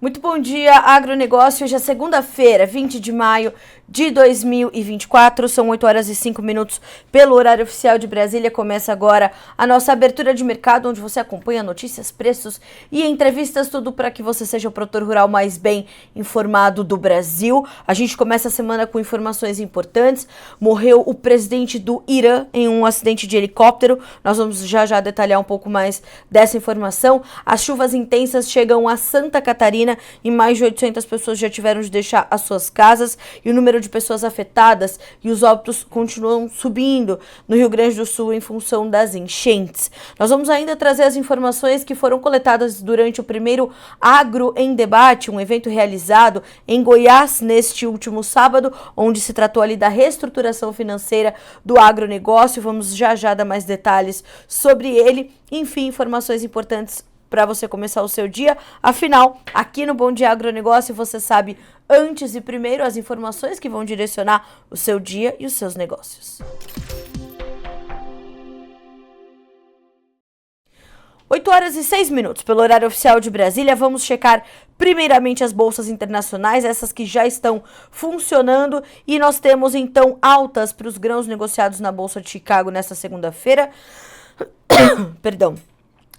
Muito bom dia, agronegócio. Hoje é segunda-feira, 20 de maio de 2024. São 8 horas e 5 minutos pelo horário oficial de Brasília. Começa agora a nossa abertura de mercado, onde você acompanha notícias, preços e entrevistas, tudo para que você seja o produtor rural mais bem informado do Brasil. A gente começa a semana com informações importantes. Morreu o presidente do Irã em um acidente de helicóptero. Nós vamos já detalhar um pouco mais dessa informação. As chuvas intensas chegam a Santa Catarina e mais de 800 pessoas já tiveram de deixar as suas casas e o número de pessoas afetadas e os óbitos continuam subindo no Rio Grande do Sul em função das enchentes. Nós vamos ainda trazer as informações que foram coletadas durante o primeiro Agro em Debate, um evento realizado em Goiás neste último sábado, onde se tratou ali da reestruturação financeira do agronegócio. Vamos já dar mais detalhes sobre ele. Enfim, informações importantes para você começar o seu dia. Afinal, aqui no Bom Dia Agronegócio você sabe antes e primeiro as informações que vão direcionar o seu dia e os seus negócios. 8 horas e 6 minutos pelo horário oficial de Brasília. Vamos checar primeiramente as bolsas internacionais, essas que já estão funcionando, e nós temos então altas para os grãos negociados na Bolsa de Chicago nesta segunda-feira. Perdão.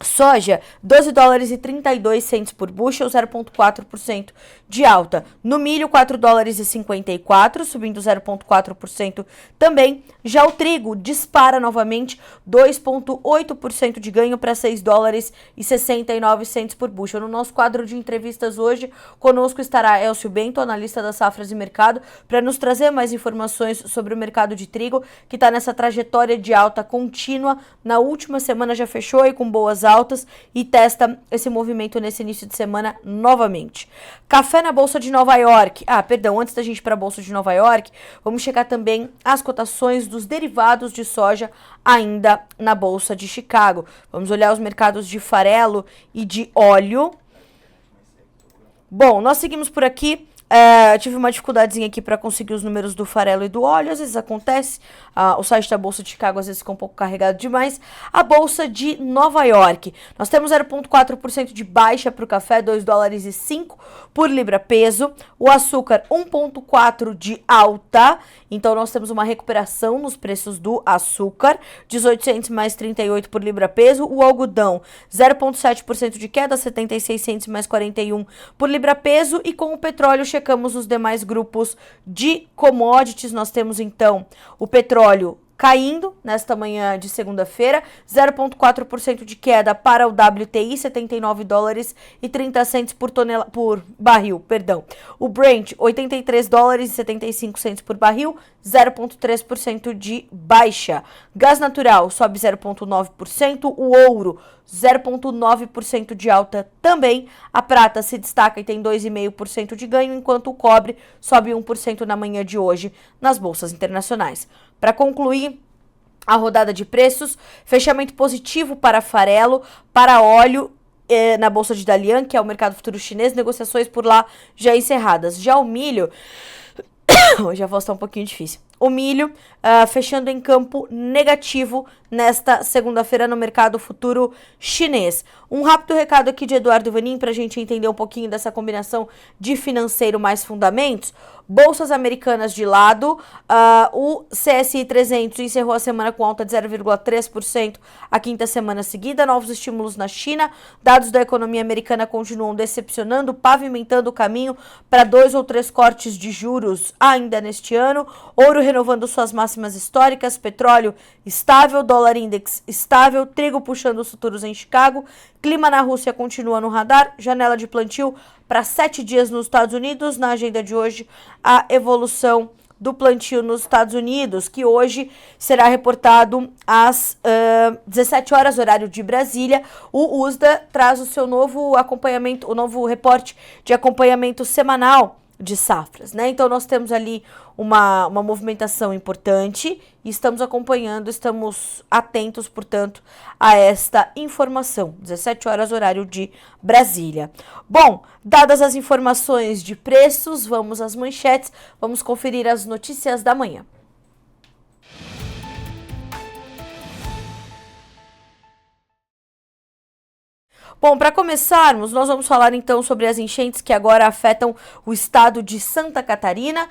Soja, 12 dólares e 32 centes por bushel, 0,4% de alta. No milho, 4 dólares e 54, subindo 0,4% também. Já o trigo dispara novamente, 2,8% de ganho para 6 dólares e 69 centes por bushel. No nosso quadro de entrevistas hoje, conosco estará Elcio Bento, analista das safras e mercado, para nos trazer mais informações sobre o mercado de trigo, que está nessa trajetória de alta contínua. Na última semana já fechou aí com boas altas e testa esse movimento nesse início de semana novamente. Café na Bolsa de Nova York. Antes da gente ir para a Bolsa de Nova York, vamos checar também as cotações dos derivados de soja ainda na Bolsa de Chicago. Vamos olhar os mercados de farelo e de óleo. Bom, nós seguimos por aqui. Tive uma dificuldadezinha aqui para conseguir os números do farelo e do óleo, às vezes acontece, o site da Bolsa de Chicago às vezes fica um pouco carregado demais. A Bolsa de Nova York, nós temos 0,4% de baixa para o café, 2 dólares e 5 por libra peso, o açúcar 1,4% de alta, então nós temos uma recuperação nos preços do açúcar, 18 centes mais 38 por libra peso, o algodão 0,7% de queda, 76 centes mais 41 por libra peso, e com o petróleo checamos os demais grupos de commodities. Nós temos então o petróleo caindo nesta manhã de segunda-feira, 0,4% de queda para o WTI, 79 dólares e 30 centes por barril, perdão. O Brent, 83 dólares e 75 centes por barril, 0,3% de baixa. Gás natural sobe 0,9%, o ouro 0,9% de alta também. A prata se destaca e tem 2,5% de ganho, enquanto o cobre sobe 1% na manhã de hoje nas bolsas internacionais. Para concluir a rodada de preços, fechamento positivo para farelo, para óleo na Bolsa de Dalian, que é o mercado futuro chinês, negociações por lá já encerradas. Já o milho, hoje a voz está um pouquinho difícil. O milho fechando em campo negativo nesta segunda-feira no mercado futuro chinês. Um rápido recado aqui de Eduardo Vanin para a gente entender um pouquinho dessa combinação de financeiro mais fundamentos. Bolsas americanas de lado, o CSI 300 encerrou a semana com alta de 0,3% a quinta semana seguida. Novos estímulos na China, dados da economia americana continuam decepcionando, pavimentando o caminho para 2 ou 3 cortes de juros ainda neste ano. Ouro renovando suas máximas históricas, petróleo estável, dólar index estável, trigo puxando os futuros em Chicago, clima na Rússia continua no radar, janela de plantio para 7 dias nos Estados Unidos. Na agenda de hoje, a evolução do plantio nos Estados Unidos, que hoje será reportado às 17 horas, horário de Brasília. O USDA traz o seu novo acompanhamento, o novo reporte de acompanhamento semanal de safras, né? Então nós temos ali uma movimentação importante e estamos acompanhando, estamos atentos, portanto, a esta informação. 17 horas, horário de Brasília. Bom, dadas as informações de preços, vamos às manchetes, vamos conferir as notícias da manhã. Bom, para começarmos, nós vamos falar então sobre as enchentes que agora afetam o estado de Santa Catarina.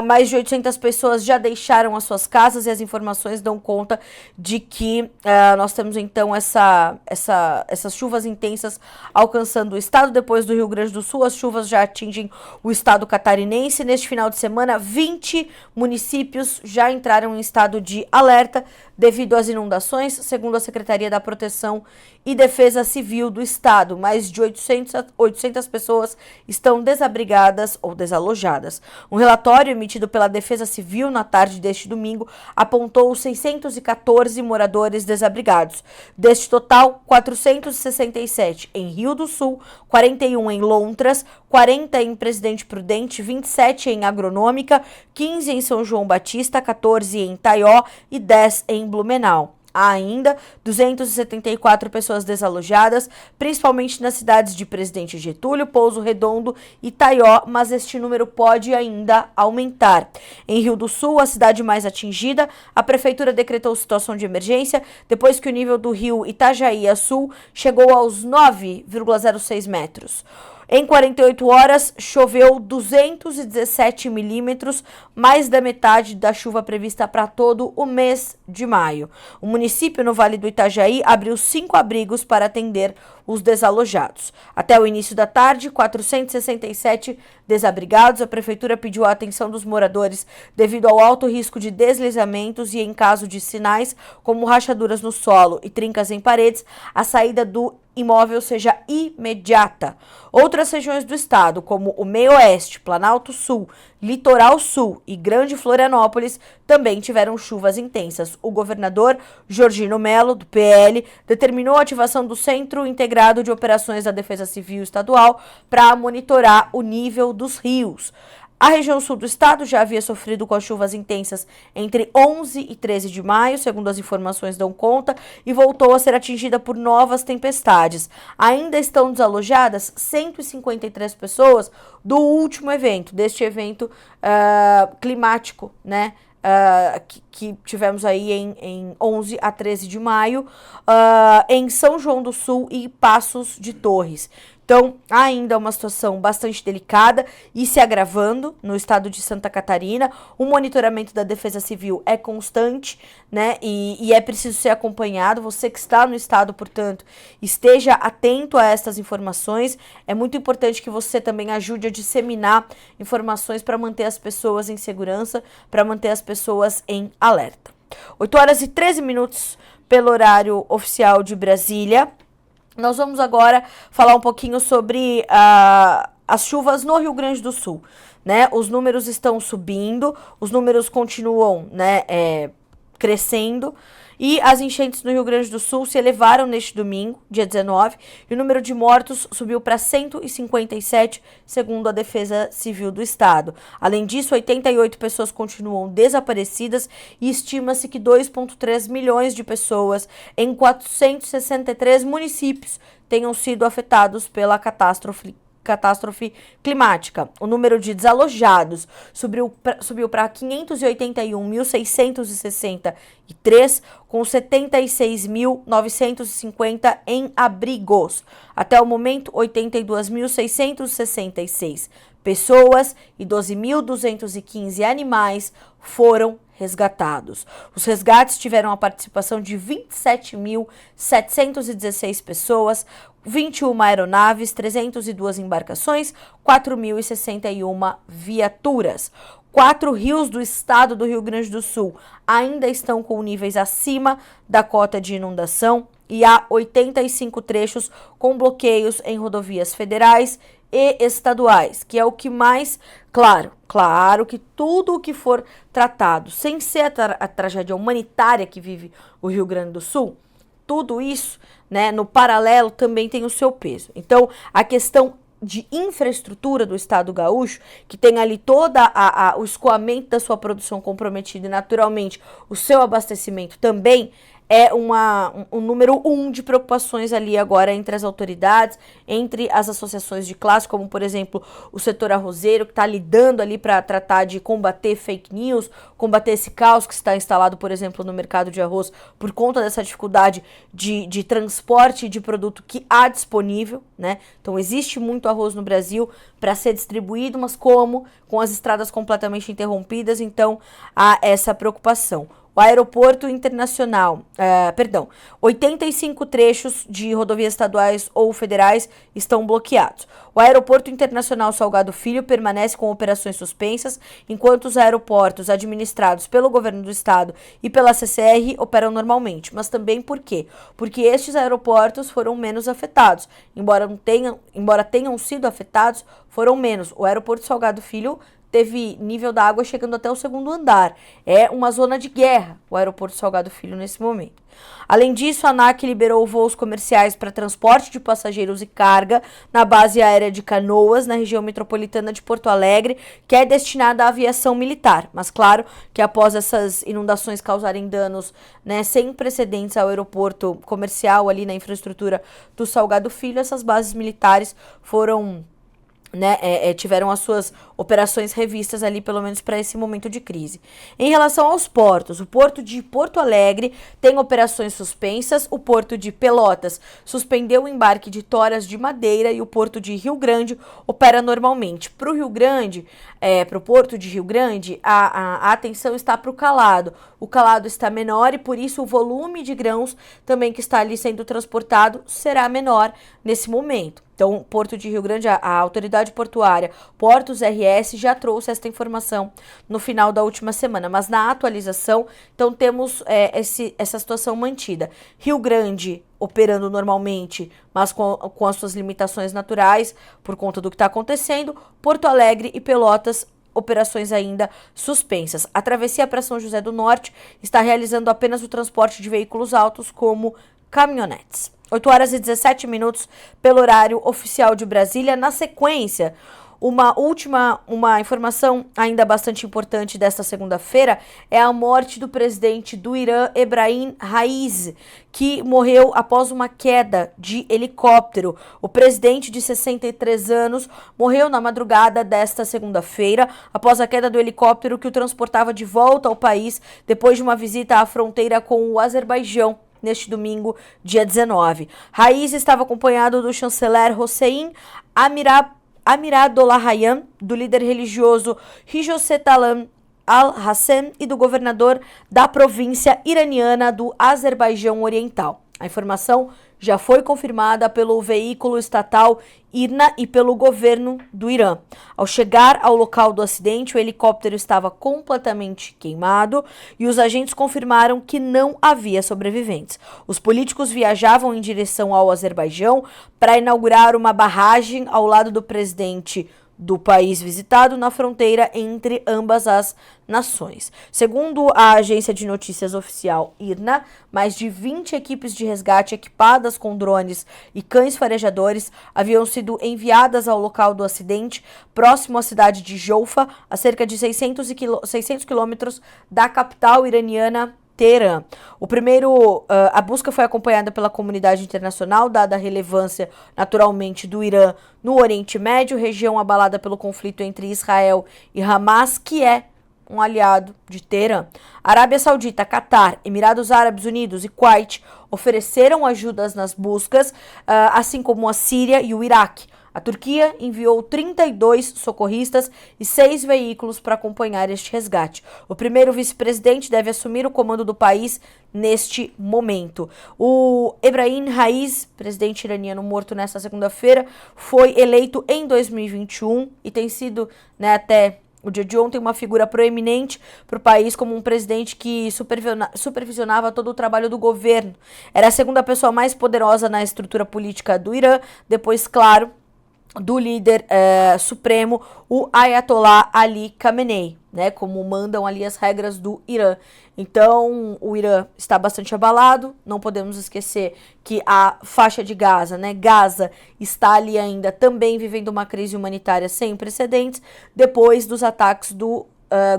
Mais de 800 pessoas já deixaram as suas casas e as informações dão conta de que nós temos então essas chuvas intensas alcançando o estado. Depois do Rio Grande do Sul, as chuvas já atingem o estado catarinense. Neste final de semana, 20 municípios já entraram em estado de alerta devido às inundações, segundo a Secretaria da Proteção e Defesa Civil do Estado. Mais de 800 pessoas estão desabrigadas ou desalojadas. Um relatório emitido pela Defesa Civil na tarde deste domingo apontou 614 moradores desabrigados. Deste total, 467 em Rio do Sul, 41 em Lontras, 40 em Presidente Prudente, 27 em Agronômica, 15 em São João Batista, 14 em Taió e 10 em Blumenau. Há ainda 274 pessoas desalojadas, principalmente nas cidades de Presidente Getúlio, Pouso Redondo e Taió, mas este número pode ainda aumentar. Em Rio do Sul, a cidade mais atingida, a prefeitura decretou situação de emergência depois que o nível do rio Itajaí Sul chegou aos 9,06 metros. Em 48 horas, choveu 217 milímetros, mais da metade da chuva prevista para todo o mês de maio. O município, no Vale do Itajaí, abriu 5 abrigos para atender os desalojados. Até o início da tarde, 467 desabrigados. A prefeitura pediu a atenção dos moradores devido ao alto risco de deslizamentos e, em caso de sinais como rachaduras no solo e trincas em paredes, a saída do imóvel seja imediata. Outras regiões do estado, como o Meio-Oeste, Planalto Sul, Litoral Sul e Grande Florianópolis, também tiveram chuvas intensas. O governador Jorginho Melo, do PL, determinou a ativação do Centro Integrado de Operações da Defesa Civil Estadual para monitorar o nível dos rios. A região sul do estado já havia sofrido com as chuvas intensas entre 11 e 13 de maio, segundo as informações dão conta, e voltou a ser atingida por novas tempestades. Ainda estão desalojadas 153 pessoas do último evento, deste evento climático, né? Que tivemos aí em 11 a 13 de maio, em São João do Sul e Passos de Torres. Então, ainda uma situação bastante delicada e se agravando no estado de Santa Catarina. O monitoramento da Defesa Civil é constante, né? E é preciso ser acompanhado. Você que está no estado, portanto, esteja atento a estas informações. É muito importante que você também ajude a disseminar informações para manter as pessoas em segurança, para manter as pessoas em alerta. 8 horas e 13 minutos pelo horário oficial de Brasília. Nós vamos agora falar um pouquinho sobre as chuvas no Rio Grande do Sul, né? Os números estão subindo, os números continuam, né, crescendo, e as enchentes no Rio Grande do Sul se elevaram neste domingo, dia 19, e o número de mortos subiu para 157, segundo a Defesa Civil do Estado. Além disso, 88 pessoas continuam desaparecidas e estima-se que 2,3 milhões de pessoas em 463 municípios tenham sido afetados pela catástrofe climática. O número de desalojados subiu para 581.663, com 76.950 em abrigos. Até o momento, 82.666 pessoas e 12.215 animais foram resgatados. Os resgates tiveram a participação de 27.716 pessoas, 21 aeronaves, 302 embarcações, 4.061 viaturas. 4 rios do estado do Rio Grande do Sul ainda estão com níveis acima da cota de inundação e há 85 trechos com bloqueios em rodovias federais e estaduais, que é o que mais, claro que tudo o que for tratado sem ser a tragédia humanitária que vive o Rio Grande do Sul, tudo isso, né, no paralelo também tem o seu peso. Então, a questão de infraestrutura do estado gaúcho, que tem ali toda o escoamento da sua produção comprometido e naturalmente o seu abastecimento também, é um número 1 de preocupações ali agora entre as autoridades, entre as associações de classe, como por exemplo o setor arrozeiro, que está lidando ali para tratar de combater fake news, combater esse caos que está instalado, por exemplo, no mercado de arroz, por conta dessa dificuldade de transporte de produto que há disponível, né? Então existe muito arroz no Brasil para ser distribuído, mas como? Com as estradas completamente interrompidas, então há essa preocupação. O aeroporto internacional, 85 trechos de rodovias estaduais ou federais estão bloqueados. O aeroporto internacional Salgado Filho permanece com operações suspensas, enquanto os aeroportos administrados pelo governo do estado e pela CCR operam normalmente. Mas também por quê? Porque estes aeroportos foram menos afetados. Embora tenham sido afetados, foram menos. O aeroporto Salgado Filho teve nível da água chegando até o 2º andar. É uma zona de guerra, o aeroporto Salgado Filho, nesse momento. Além disso, a ANAC liberou voos comerciais para transporte de passageiros e carga na base aérea de Canoas, na região metropolitana de Porto Alegre, que é destinada à aviação militar. Mas claro que após essas inundações causarem danos, né, sem precedentes ao aeroporto comercial ali na infraestrutura do Salgado Filho, essas bases militares foram... tiveram as suas operações revistas ali, pelo menos para esse momento de crise. Em relação aos portos, o porto de Porto Alegre tem operações suspensas, o porto de Pelotas suspendeu o embarque de toras de madeira e o porto de Rio Grande opera normalmente. Para o Rio Grande, para o porto de Rio Grande, a atenção está para o calado. O calado está menor e por isso o volume de grãos também que está ali sendo transportado será menor nesse momento. Então, o Porto de Rio Grande, a autoridade portuária, Portos RS, já trouxe essa informação no final da última semana. Mas na atualização, então temos essa situação mantida. Rio Grande operando normalmente, mas com as suas limitações naturais, por conta do que está acontecendo. Porto Alegre e Pelotas, operações ainda suspensas. A travessia para São José do Norte está realizando apenas o transporte de veículos altos, como caminhonetes. 8 horas e 17 minutos pelo horário oficial de Brasília. Na sequência, uma informação ainda bastante importante desta segunda-feira é a morte do presidente do Irã, Ebrahim Raisi, que morreu após uma queda de helicóptero. O presidente de 63 anos morreu na madrugada desta segunda-feira após a queda do helicóptero que o transportava de volta ao país depois de uma visita à fronteira com o Azerbaijão. Neste domingo, dia 19. Raisi estava acompanhado do chanceler Hossein Amiradolahian, do líder religioso Hicmet al-Hassem e do governador da província iraniana do Azerbaijão Oriental. A informação já foi confirmada pelo veículo estatal IRNA e pelo governo do Irã. Ao chegar ao local do acidente, o helicóptero estava completamente queimado e os agentes confirmaram que não havia sobreviventes. Os políticos viajavam em direção ao Azerbaijão para inaugurar uma barragem ao lado do presidente do país visitado na fronteira entre ambas as nações. Segundo a agência de notícias oficial IRNA, mais de 20 equipes de resgate equipadas com drones e cães farejadores haviam sido enviadas ao local do acidente, próximo à cidade de Joufa, a cerca de 600 quilômetros da capital iraniana, Teherã. A busca foi acompanhada pela comunidade internacional, dada a relevância, naturalmente, do Irã no Oriente Médio, região abalada pelo conflito entre Israel e Hamas, que é um aliado de Teherã. Arábia Saudita, Catar, Emirados Árabes Unidos e Kuwait ofereceram ajudas nas buscas, assim como a Síria e o Iraque. A Turquia enviou 32 socorristas e 6 veículos para acompanhar este resgate. O primeiro vice-presidente deve assumir o comando do país neste momento. O Ebrahim Raisi, presidente iraniano morto nesta segunda-feira, foi eleito em 2021 e tem sido, até o dia de ontem, uma figura proeminente para o país como um presidente que supervisionava todo o trabalho do governo. Era a segunda pessoa mais poderosa na estrutura política do Irã, depois, claro, do líder supremo, o Ayatollah Ali Khamenei, como mandam ali as regras do Irã. Então, o Irã está bastante abalado, não podemos esquecer que a faixa de Gaza, Gaza está ali ainda também vivendo uma crise humanitária sem precedentes, depois dos ataques do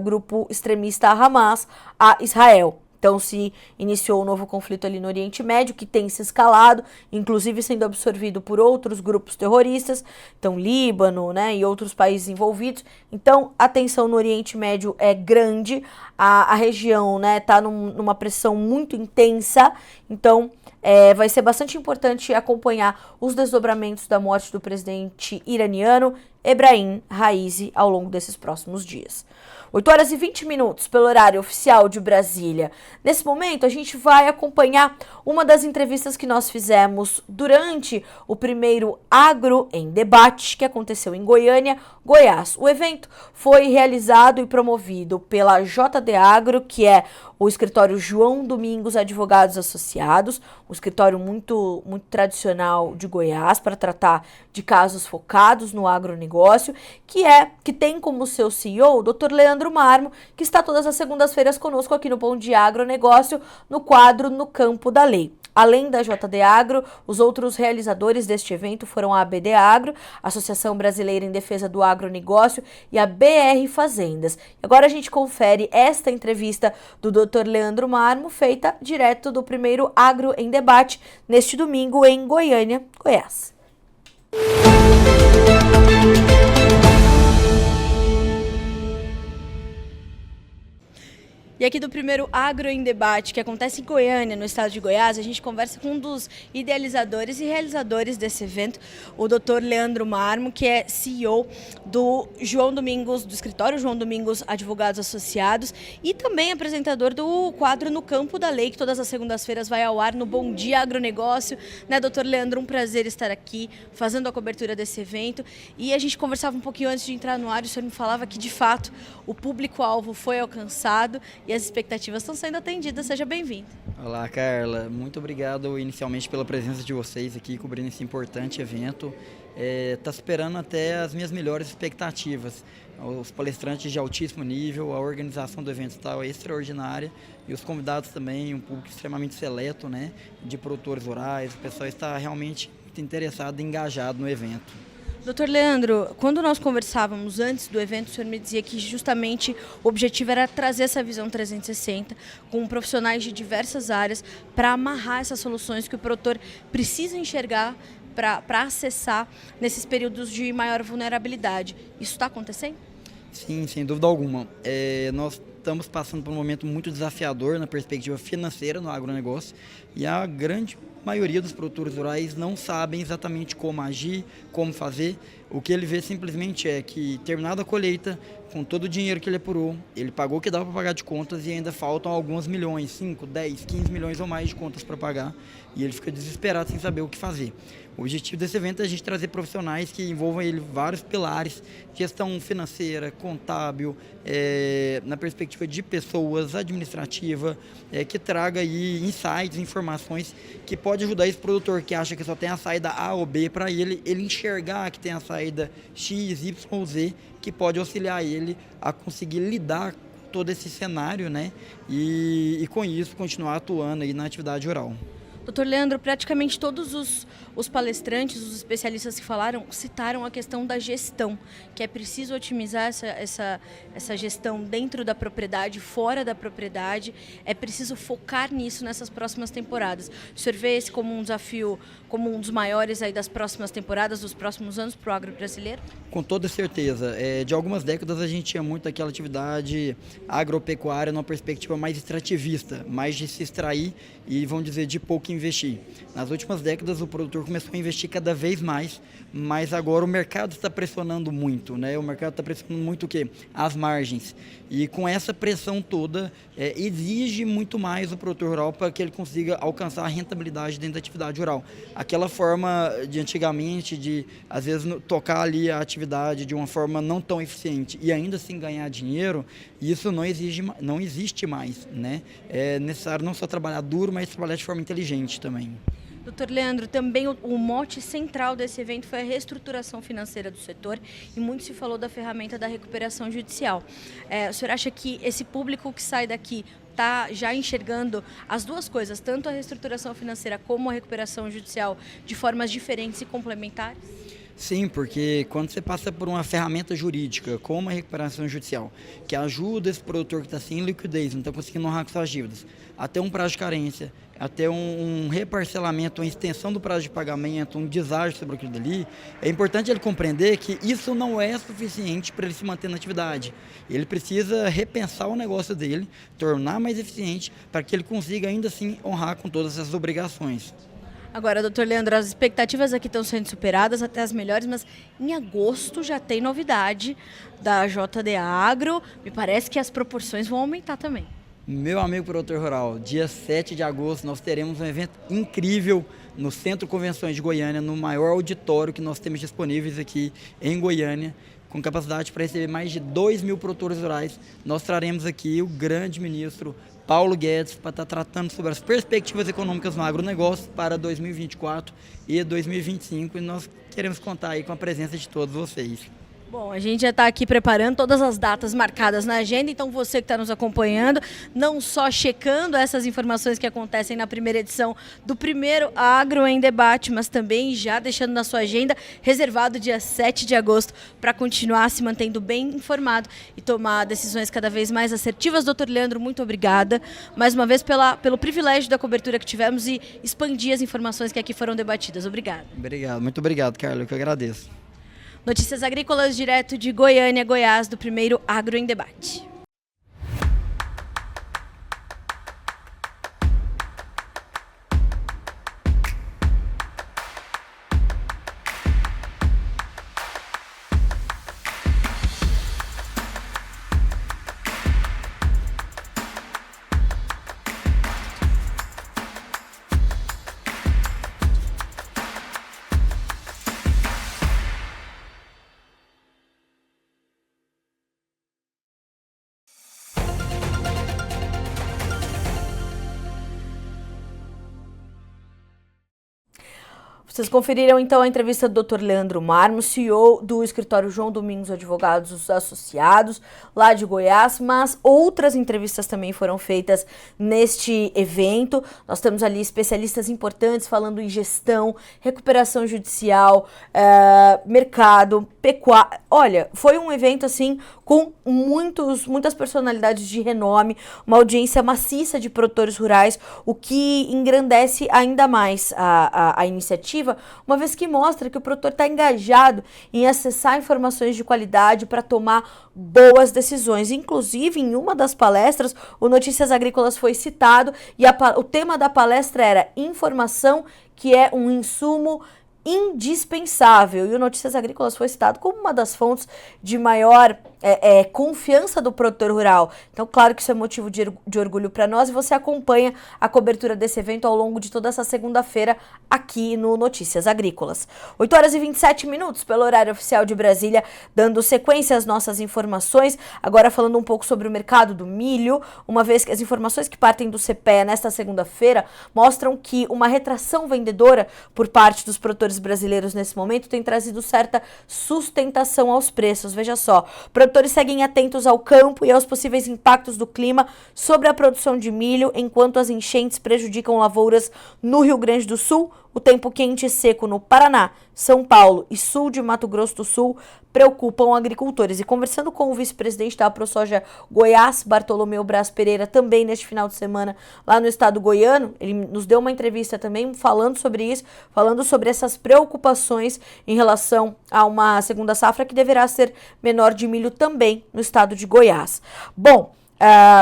grupo extremista Hamas a Israel. Então se iniciou um novo conflito ali no Oriente Médio, que tem se escalado, inclusive sendo absorvido por outros grupos terroristas, então Líbano, né, e outros países envolvidos. Então a tensão no Oriente Médio é grande, a região, né, tá numa pressão muito intensa, então vai ser bastante importante acompanhar os desdobramentos da morte do presidente iraniano Ebrahim Raisi ao longo desses próximos dias. 8 horas e 20 minutos pelo horário oficial de Brasília. Nesse momento, a gente vai acompanhar uma das entrevistas que nós fizemos durante o primeiro Agro em Debate, que aconteceu em Goiânia, Goiás. O evento foi realizado e promovido pela JD Agro, que é o escritório João Domingos Advogados Associados, um escritório muito tradicional de Goiás para tratar de casos focados no agronegócio, que tem como seu CEO o Dr. Leandro Marmo, que está todas as segundas-feiras conosco aqui no Bom Dia Agronegócio, no quadro No Campo da Lei. Além da JD Agro, os outros realizadores deste evento foram a ABD Agro, Associação Brasileira em Defesa do Agronegócio, e a BR Fazendas. Agora a gente confere esta entrevista do Dr. Leandro Marmo, feita direto do primeiro Agro em Debate, neste domingo em Goiânia, Goiás. E aqui do primeiro Agro em Debate, que acontece em Goiânia, no estado de Goiás, a gente conversa com um dos idealizadores e realizadores desse evento, o Dr. Leandro Marmo, que é CEO do João Domingos, do escritório João Domingos Advogados Associados, e também apresentador do quadro No Campo da Lei, que todas as segundas-feiras vai ao ar no Bom Dia Agronegócio. Né, Dr. Leandro, um prazer estar aqui fazendo a cobertura desse evento. E a gente conversava um pouquinho antes de entrar no ar, e o senhor me falava que, de fato, o público-alvo foi alcançado e as expectativas estão sendo atendidas. Seja bem-vindo. Olá, Carla. Muito obrigado inicialmente pela presença de vocês aqui cobrindo esse importante evento. Está superando até as minhas melhores expectativas. Os palestrantes de altíssimo nível, a organização do evento está extraordinária e os convidados também, um público extremamente seleto, né, de produtores rurais. O pessoal está realmente muito interessado e engajado no evento. Doutor Leandro, quando nós conversávamos antes do evento, o senhor me dizia que justamente o objetivo era trazer essa visão 360 com profissionais de diversas áreas para amarrar essas soluções que o produtor precisa enxergar para acessar nesses períodos de maior vulnerabilidade. Isso está acontecendo? Sim, sem dúvida alguma. Nós estamos passando por um momento muito desafiador na perspectiva financeira no agronegócio e a grande maioria dos produtores rurais não sabem exatamente como agir, como fazer. O que ele vê simplesmente é que, terminada a colheita, com todo o dinheiro que ele apurou, ele pagou o que dava para pagar de contas e ainda faltam alguns milhões, 5, 10, 15 milhões ou mais de contas para pagar, e ele fica desesperado sem saber o que fazer. O objetivo desse evento é a gente trazer profissionais que envolvam ele vários pilares, gestão financeira, contábil, na perspectiva de pessoas, administrativa, que traga aí insights, informações que pode ajudar esse produtor que acha que só tem a saída A ou B para ele enxergar que tem a saída X, Y ou Z, que pode auxiliar ele a conseguir lidar com todo esse cenário, né? E com isso continuar atuando aí na atividade rural. Doutor Leandro, praticamente todos os palestrantes, os especialistas que falaram, citaram a questão da gestão, que é preciso otimizar essa gestão dentro da propriedade, fora da propriedade, é preciso focar nisso nessas próximas temporadas. O senhor vê esse como um desafio, como um dos maiores aí das próximas temporadas, dos próximos anos para o agro brasileiro? Com toda certeza. De algumas décadas a gente tinha muito aquela atividade agropecuária numa perspectiva mais extrativista, mais de se extrair e, vamos dizer, de pouco investir. Nas últimas décadas o produtor começou a investir cada vez mais, mas agora o mercado está pressionando muito, né? O mercado está pressionando muito o quê? As margens. E com essa pressão toda, exige muito mais o produtor rural para que ele consiga alcançar a rentabilidade dentro da atividade rural. Aquela forma de antigamente, de às vezes tocar ali a atividade de uma forma não tão eficiente e ainda assim ganhar dinheiro, isso não existe mais, né? É necessário não só trabalhar duro, mas trabalhar de forma inteligente também. Doutor Leandro, também o mote central desse evento foi a reestruturação financeira do setor e muito se falou da ferramenta da recuperação judicial. O senhor acha que esse público que sai daqui está já enxergando as duas coisas, tanto a reestruturação financeira como a recuperação judicial, de formas diferentes e complementares? Sim, porque quando você passa por uma ferramenta jurídica, como a recuperação judicial, que ajuda esse produtor que está sem liquidez, não está conseguindo honrar com suas dívidas, até um prazo de carência, até um reparcelamento, uma extensão do prazo de pagamento, um deságio sobre aquilo dali, é importante ele compreender que isso não é suficiente para ele se manter na atividade. Ele precisa repensar o negócio dele, tornar mais eficiente, para que ele consiga ainda assim honrar com todas essas obrigações. Agora, doutor Leandro, as expectativas aqui estão sendo superadas, até as melhores, mas em agosto já tem novidade da JD Agro. Me parece que as proporções vão aumentar também. Meu amigo produtor rural, dia 7 de agosto nós teremos um evento incrível no Centro Convenções de Goiânia, no maior auditório que nós temos disponíveis aqui em Goiânia, com capacidade para receber mais de 2.000 produtores rurais. Nós traremos aqui o grande ministro Paulo Guedes para estar tratando sobre as perspectivas econômicas no agronegócio para 2024 e 2025 e nós queremos contar aí com a presença de todos vocês. Bom, a gente já está aqui preparando todas as datas marcadas na agenda, então você que está nos acompanhando, não só checando essas informações que acontecem na primeira edição do primeiro Agro em Debate, mas também já deixando na sua agenda reservado dia 7 de agosto para continuar se mantendo bem informado e tomar decisões cada vez mais assertivas. Doutor Leandro, muito obrigada mais uma vez pelo privilégio da cobertura que tivemos e expandir as informações que aqui foram debatidas. Obrigada. Obrigado, muito obrigado, Carlos, eu que agradeço. Notícias agrícolas direto de Goiânia, Goiás, do primeiro Agro em Debate. Vocês conferiram então a entrevista do Dr. Leandro Marmo, CEO do escritório João Domingos Advogados Associados, lá de Goiás, mas outras entrevistas também foram feitas neste evento. Nós temos ali especialistas importantes falando em gestão, recuperação judicial, mercado, pecuária. Olha, foi um evento assim com muitas personalidades de renome, uma audiência maciça de produtores rurais, o que engrandece ainda mais a iniciativa, uma vez que mostra que o produtor está engajado em acessar informações de qualidade para tomar boas decisões. Inclusive, em uma das palestras, o Notícias Agrícolas foi citado e o tema da palestra era informação, que é um insumo indispensável, e o Notícias Agrícolas foi citado como uma das fontes de maior confiança do produtor rural. Então, claro que isso é motivo de orgulho para nós, e você acompanha a cobertura desse evento ao longo de toda essa segunda-feira aqui no Notícias Agrícolas. 8 horas e 27 minutos pelo horário oficial de Brasília, dando sequência às nossas informações, agora falando um pouco sobre o mercado do milho, uma vez que as informações que partem do CPEA nesta segunda-feira mostram que uma retração vendedora por parte dos produtores brasileiros nesse momento tem trazido certa sustentação aos preços. Veja só, produtores seguem atentos ao campo e aos possíveis impactos do clima sobre a produção de milho, enquanto as enchentes prejudicam lavouras no Rio Grande do Sul. O tempo quente e seco no Paraná, São Paulo e sul de Mato Grosso do Sul preocupam agricultores. E conversando com o vice-presidente da ProSoja Goiás, Bartolomeu Braz Pereira, também neste final de semana lá no estado goiano, ele nos deu uma entrevista também falando sobre isso, falando sobre essas preocupações em relação a uma segunda safra que deverá ser menor de milho também no estado de Goiás. Bom,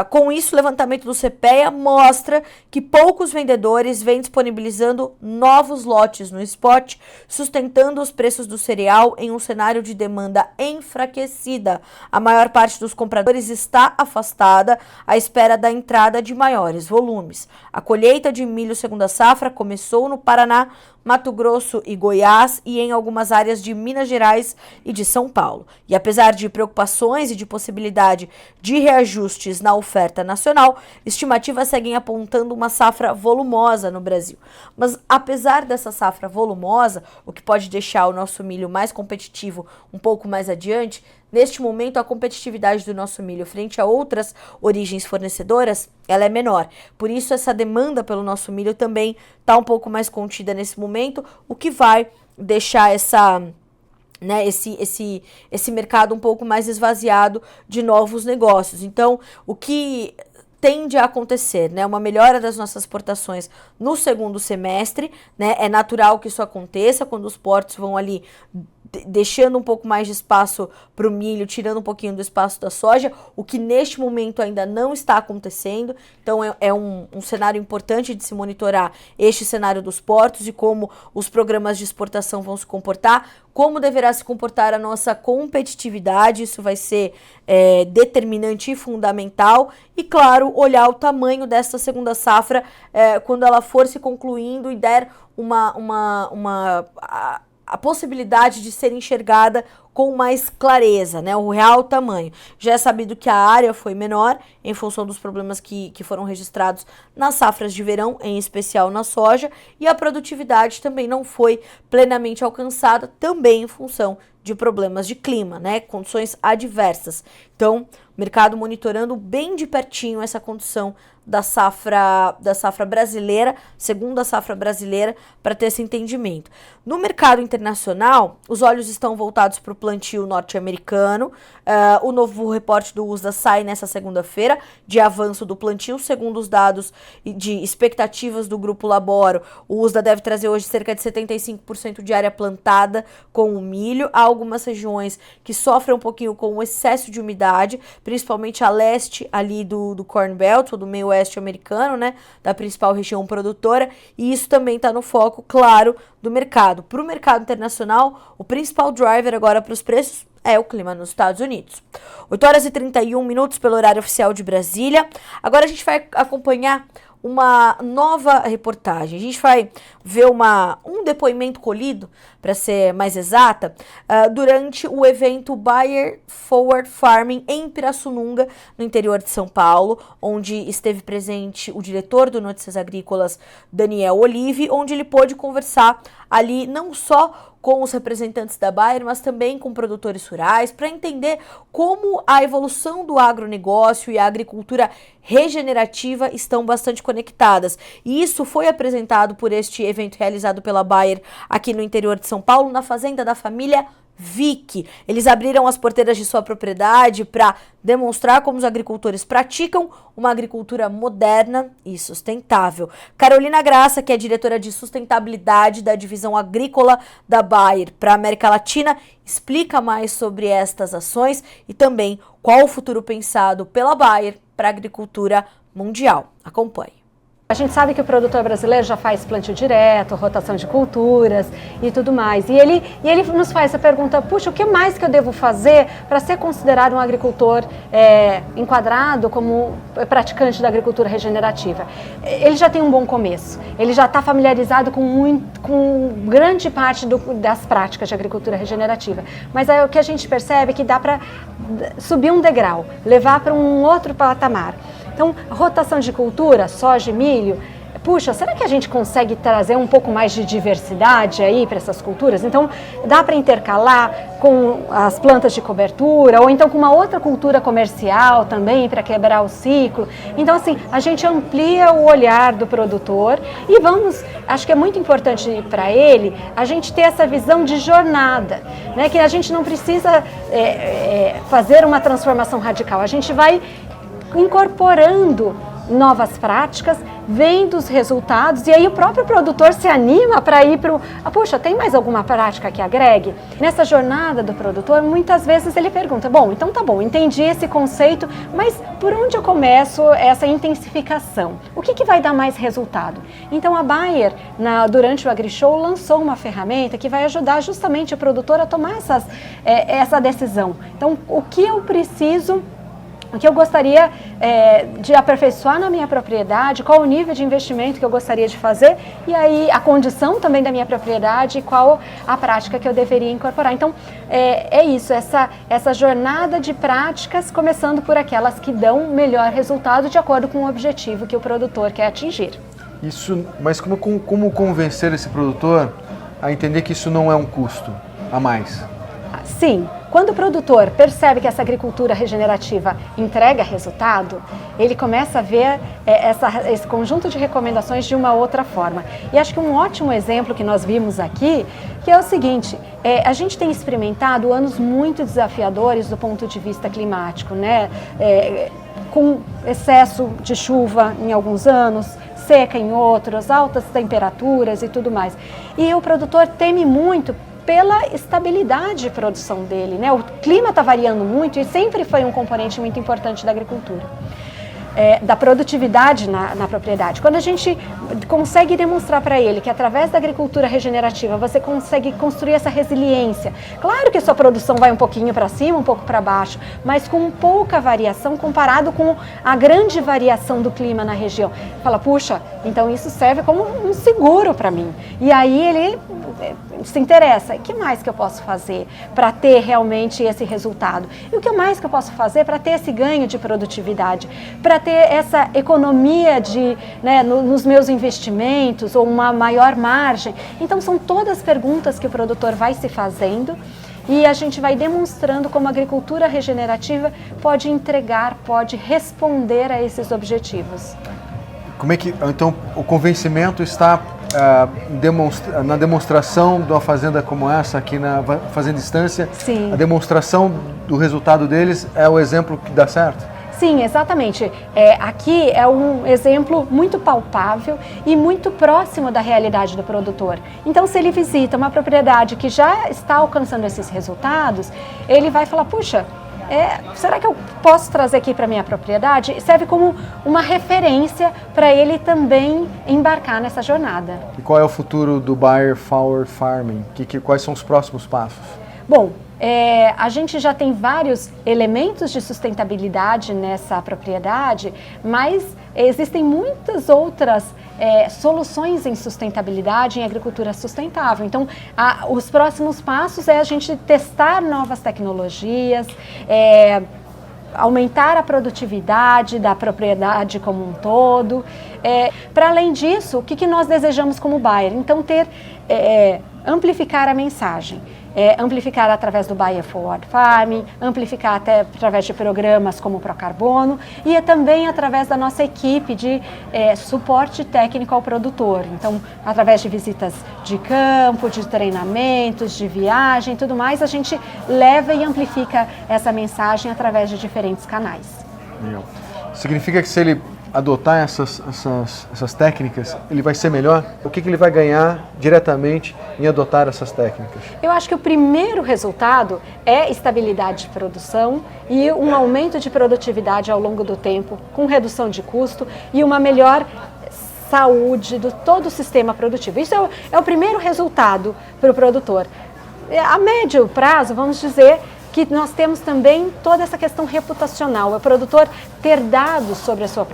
com isso, o levantamento do CPEA mostra que poucos vendedores vêm disponibilizando novos lotes no spot, sustentando os preços do cereal em um cenário de demanda enfraquecida. A maior parte dos compradores está afastada à espera da entrada de maiores volumes. A colheita de milho segunda safra começou no Paraná, Mato Grosso e Goiás e em algumas áreas de Minas Gerais e de São Paulo. E apesar de preocupações e de possibilidade de reajustes na oferta nacional, estimativas seguem apontando uma safra volumosa no Brasil. Mas apesar dessa safra volumosa, o que pode deixar o nosso milho mais competitivo um pouco mais adiante, neste momento a competitividade do nosso milho frente a outras origens fornecedoras, ela é menor. Por isso essa demanda pelo nosso milho também está um pouco mais contida nesse momento, o que vai deixar essa né, esse mercado um pouco mais esvaziado de novos negócios. Então, o que tende a acontecer, né, uma melhora das nossas exportações no segundo semestre, né, é natural que isso aconteça quando os portos vão ali deixando um pouco mais de espaço para o milho, tirando um pouquinho do espaço da soja, o que neste momento ainda não está acontecendo. Então é um cenário importante de se monitorar este cenário dos portos e como os programas de exportação vão se comportar, como deverá se comportar a nossa competitividade, isso vai ser determinante e fundamental, e claro, olhar o tamanho dessa segunda safra quando ela for se concluindo e der a possibilidade de ser enxergada com mais clareza, né, o real tamanho. Já é sabido que a área foi menor em função dos problemas que foram registrados nas safras de verão, em especial na soja, e a produtividade também não foi plenamente alcançada, também em função de problemas de clima, né, condições adversas. Então, o mercado monitorando bem de pertinho essa condição da safra brasileira, segunda safra brasileira, para ter esse entendimento. No mercado internacional, os olhos estão voltados para o plantio norte-americano. O novo reporte do USDA sai nessa segunda-feira, de avanço do plantio, segundo os dados de expectativas do Grupo Laboro. O USDA deve trazer hoje cerca de 75% de área plantada com o milho. Há algumas regiões que sofrem um pouquinho com o excesso de umidade, principalmente a leste ali do Corn Belt, ou do meio oeste americano, né, da principal região produtora, e isso também está no foco, claro, do mercado. Para o mercado internacional, o principal driver agora para os preços é o clima nos Estados Unidos. 8 horas e 31 minutos pelo horário oficial de Brasília. Agora a gente vai acompanhar uma nova reportagem. A gente vai ver um depoimento colhido, para ser mais exata, durante o evento Bayer Forward Farming em Pirassununga, no interior de São Paulo, onde esteve presente o diretor do Notícias Agrícolas, Daniel Olive, onde ele pôde conversar ali não só com os representantes da Bayer, mas também com produtores rurais, para entender como a evolução do agronegócio e a agricultura regenerativa estão bastante conectadas. E isso foi apresentado por este evento realizado pela Bayer aqui no interior de São Paulo, na fazenda da família Vick. Eles abriram as porteiras de sua propriedade para demonstrar como os agricultores praticam uma agricultura moderna e sustentável. Carolina Graça, que é diretora de sustentabilidade da divisão agrícola da Bayer para a América Latina, explica mais sobre estas ações e também qual o futuro pensado pela Bayer para a agricultura mundial. Acompanhe. A gente sabe que o produtor brasileiro já faz plantio direto, rotação de culturas e tudo mais. E ele nos faz a pergunta, puxa, o que mais que eu devo fazer para ser considerado um agricultor enquadrado como praticante da agricultura regenerativa? Ele já tem um bom começo, ele já está familiarizado com grande parte das práticas de agricultura regenerativa. Mas aí o que a gente percebe é que dá para subir um degrau, levar para um outro patamar. Então, rotação de cultura, soja e milho, puxa, será que a gente consegue trazer um pouco mais de diversidade aí para essas culturas? Então, dá para intercalar com as plantas de cobertura ou então com uma outra cultura comercial também para quebrar o ciclo. Então, assim, a gente amplia o olhar do produtor e acho que é muito importante para ele a gente ter essa visão de jornada, né? Que a gente não precisa fazer uma transformação radical, a gente vai incorporando novas práticas, vendo os resultados e aí o próprio produtor se anima para ir para puxa, tem mais alguma prática que agregue? Nessa jornada do produtor, muitas vezes ele pergunta, bom, então tá bom, entendi esse conceito, mas por onde eu começo essa intensificação? O que vai dar mais resultado? Então a Bayer, durante o AgriShow, lançou uma ferramenta que vai ajudar justamente o produtor a tomar essa decisão. Então, o que eu gostaria de aperfeiçoar na minha propriedade, qual o nível de investimento que eu gostaria de fazer e aí a condição também da minha propriedade e qual a prática que eu deveria incorporar. Então, é isso, essa jornada de práticas, começando por aquelas que dão melhor resultado de acordo com o objetivo que o produtor quer atingir. Isso, mas como convencer esse produtor a entender que isso não é um custo a mais? Sim, quando o produtor percebe que essa agricultura regenerativa entrega resultado, ele começa a ver esse conjunto de recomendações de uma outra forma. E acho que um ótimo exemplo que nós vimos aqui, que é o seguinte, a gente tem experimentado anos muito desafiadores do ponto de vista climático, né? Com excesso de chuva em alguns anos, seca em outros, altas temperaturas e tudo mais. E o produtor teme muito pela estabilidade de produção dele, né? O clima está variando muito e sempre foi um componente muito importante da agricultura. Da produtividade na propriedade. Quando a gente consegue demonstrar para ele que através da agricultura regenerativa você consegue construir essa resiliência, claro que a sua produção vai um pouquinho para cima, um pouco para baixo, mas com pouca variação comparado com a grande variação do clima na região. Fala, puxa, então isso serve como um seguro para mim. E aí ele se interessa, o que mais que eu posso fazer para ter realmente esse resultado? E o que mais que eu posso fazer para ter esse ganho de produtividade? Para ter essa economia nos meus investimentos ou uma maior margem? Então são todas perguntas que o produtor vai se fazendo e a gente vai demonstrando como a agricultura regenerativa pode entregar, pode responder a esses objetivos. Como é que, então, o convencimento está na demonstração de uma fazenda como essa, aqui na Fazenda Estância? Sim. A demonstração do resultado deles é o exemplo que dá certo? Sim, exatamente. Aqui é um exemplo muito palpável e muito próximo da realidade do produtor. Então, se ele visita uma propriedade que já está alcançando esses resultados, ele vai falar, puxa, será que eu posso trazer aqui para a minha propriedade? Serve como uma referência para ele também embarcar nessa jornada. E qual é o futuro do Bayer Forward Farming? Quais são os próximos passos? Bom, a gente já tem vários elementos de sustentabilidade nessa propriedade, mas existem muitas outras soluções em sustentabilidade, em agricultura sustentável. Então, os próximos passos é a gente testar novas tecnologias, aumentar a produtividade da propriedade como um todo. Para além disso, o que nós desejamos como Bayer? Então, amplificar a mensagem. Amplificar através do Bayer Forward Farming, amplificar até através de programas como o Procarbono e também através da nossa equipe de suporte técnico ao produtor. Então, através de visitas de campo, de treinamentos, de viagem e tudo mais, a gente leva e amplifica essa mensagem através de diferentes canais. Legal. Significa que se ele adotar essas técnicas, ele vai ser melhor? O que ele vai ganhar diretamente em adotar essas técnicas? Eu acho que o primeiro resultado é estabilidade de produção e um aumento de produtividade ao longo do tempo, com redução de custo e uma melhor saúde de todo o sistema produtivo. Isso é o primeiro resultado para o produtor. A médio prazo, vamos dizer que nós temos também toda essa questão reputacional, o produtor ter dados sobre a sua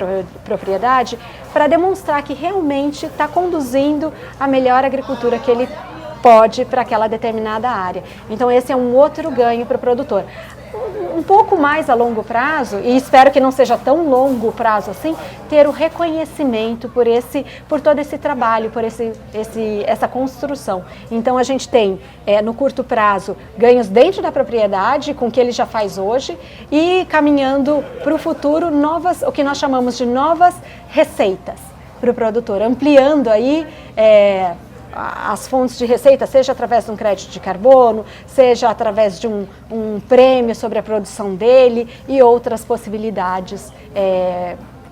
propriedade para demonstrar que realmente está conduzindo a melhor agricultura que ele pode para aquela determinada área. Então esse é um outro ganho para o produtor. Um pouco mais a longo prazo, e espero que não seja tão longo prazo assim, ter o reconhecimento por todo esse trabalho, por essa construção. Então a gente tem, no curto prazo, ganhos dentro da propriedade, com o que ele já faz hoje, e caminhando para o futuro, o que nós chamamos de novas receitas para o produtor, ampliando aí as fontes de receita, seja através de um crédito de carbono, seja através de um prêmio sobre a produção dele e outras possibilidades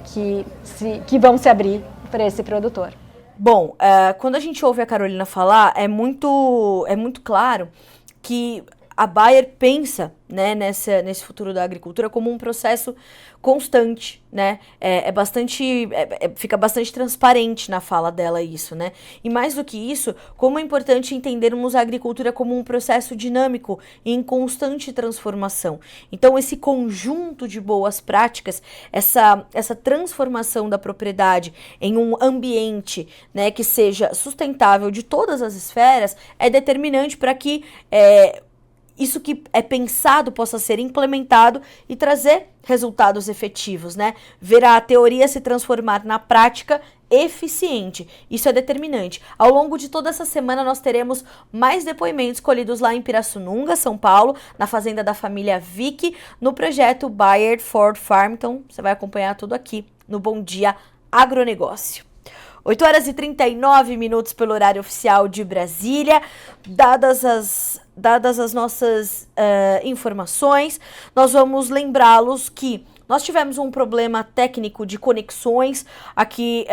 que vão se abrir para esse produtor. Bom, quando a gente ouve a Carolina falar, é muito claro que a Bayer pensa, né, nesse futuro da agricultura como um processo constante, né? Fica bastante transparente na fala dela isso, né? E mais do que isso, como é importante entendermos a agricultura como um processo dinâmico e em constante transformação. Então, esse conjunto de boas práticas, essa transformação da propriedade em um ambiente, né, que seja sustentável de todas as esferas, é determinante para que isso que é pensado possa ser implementado e trazer resultados efetivos, né? Ver a teoria se transformar na prática eficiente. Isso é determinante. Ao longo de toda essa semana nós teremos mais depoimentos colhidos lá em Pirassununga, São Paulo, na fazenda da família Vick, no projeto Bayer Ford Farm. Então você vai acompanhar tudo aqui no Bom Dia Agronegócio. 8 horas e 39 minutos pelo horário oficial de Brasília. Dadas as nossas informações, nós vamos lembrá-los que nós tivemos um problema técnico de conexões aqui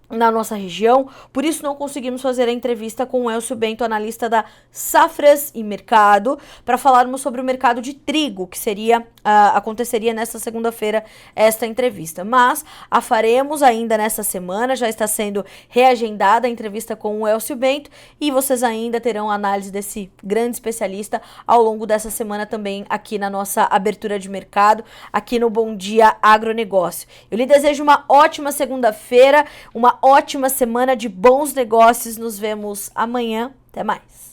na nossa região, por isso não conseguimos fazer a entrevista com o Elcio Bento, analista da Safras e Mercado, para falarmos sobre o mercado de trigo, que aconteceria nesta segunda-feira esta entrevista. Mas a faremos ainda nesta semana, já está sendo reagendada a entrevista com o Elcio Bento e vocês ainda terão análise desse grande especialista ao longo dessa semana também aqui na nossa abertura de mercado, aqui no Bom Dia Agronegócio. Eu lhe desejo uma ótima segunda-feira, uma ótima semana de bons negócios. Nos vemos amanhã. Até mais.